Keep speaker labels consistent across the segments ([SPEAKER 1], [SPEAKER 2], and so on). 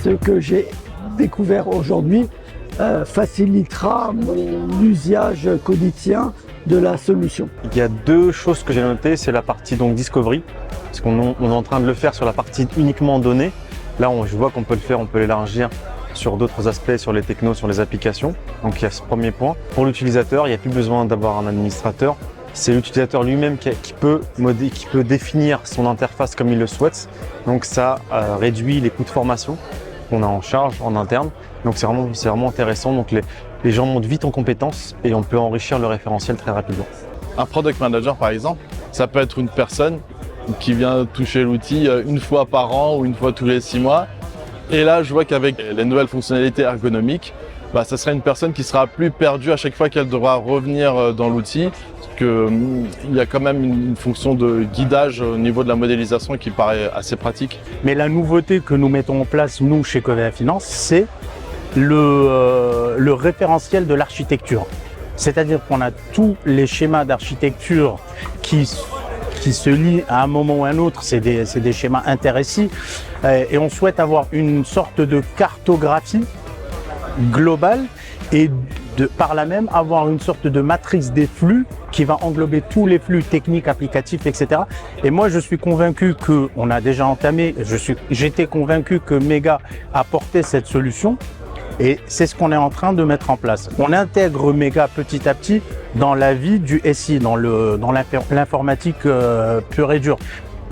[SPEAKER 1] ce que j'ai découvert aujourd'hui facilitera mon usage quotidien de la solution.
[SPEAKER 2] Il y a deux choses que j'ai notées, c'est la partie donc Discovery, parce qu'on est en train de le faire sur la partie uniquement données. Là, je vois qu'on peut le faire, on peut l'élargir sur d'autres aspects, sur les technos, sur les applications. Donc il y a ce premier point. Pour l'utilisateur, il n'y a plus besoin d'avoir un administrateur. C'est l'utilisateur lui-même qui peut définir son interface comme il le souhaite. Donc ça réduit les coûts de formation qu'on a en charge en interne. Donc c'est vraiment intéressant. Donc les gens montent vite en compétences et on peut enrichir le référentiel très rapidement.
[SPEAKER 3] Un product manager, par exemple, ça peut être une personne qui vient toucher l'outil une fois par an ou une fois tous les 6 mois. Et là, je vois qu'avec les nouvelles fonctionnalités ergonomiques, ça serait une personne qui sera plus perdue à chaque fois qu'elle devra revenir dans l'outil. Il y a quand même une fonction de guidage au niveau de la modélisation qui paraît assez pratique.
[SPEAKER 4] Mais la nouveauté que nous mettons en place, nous, chez Covea Finance, c'est le référentiel de l'architecture. C'est-à-dire qu'on a tous les schémas d'architecture qui se lient à un moment ou à un autre, c'est des schémas interrécits, et on souhaite avoir une sorte de cartographie globale et par là même avoir une sorte de matrice des flux qui va englober tous les flux techniques, applicatifs, etc. Et moi, je suis convaincu qu'on a déjà entamé, j'étais convaincu que Mega apportait cette solution. Et c'est ce qu'on est en train de mettre en place. On intègre Mega petit à petit dans la vie du SI, dans l'informatique pure et dure.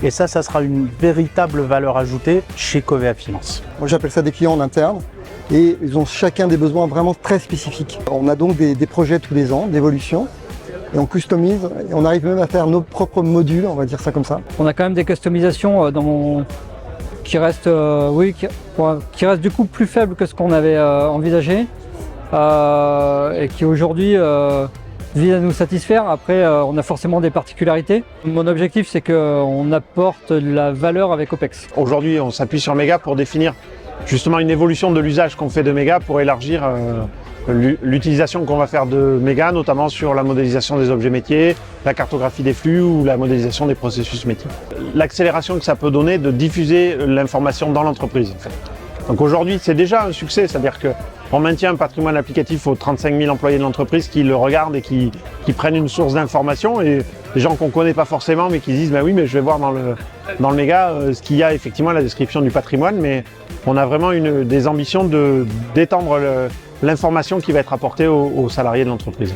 [SPEAKER 4] Et ça sera une véritable valeur ajoutée chez Covea Finance.
[SPEAKER 5] Moi, j'appelle ça des clients en interne et ils ont chacun des besoins vraiment très spécifiques. On a donc des projets tous les ans d'évolution et on customise et on arrive même à faire nos propres modules, on va dire ça comme ça.
[SPEAKER 6] On a quand même des customisations qui restent du coup plus faibles que ce qu'on avait envisagé et qui aujourd'hui visent à nous satisfaire. Après, on a forcément des particularités. Mon objectif, c'est qu'on apporte de la valeur avec OPEX.
[SPEAKER 7] Aujourd'hui, on s'appuie sur Mega pour définir justement une évolution de l'usage qu'on fait de Mega pour élargir l'utilisation qu'on va faire de Mega, notamment sur la modélisation des objets métiers, la cartographie des flux ou la modélisation des processus métiers. L'accélération que ça peut donner de diffuser l'information dans l'entreprise. En fait. Donc aujourd'hui, c'est déjà un succès, c'est-à-dire qu'on maintient un patrimoine applicatif aux 35 000 employés de l'entreprise qui le regardent et qui prennent une source d'information, et des gens qu'on ne connaît pas forcément mais qui disent oui, mais je vais voir dans le Mega ce qu'il y a effectivement la description du patrimoine, mais on a vraiment des ambitions d'étendre l'information qui va être apportée aux salariés de l'entreprise.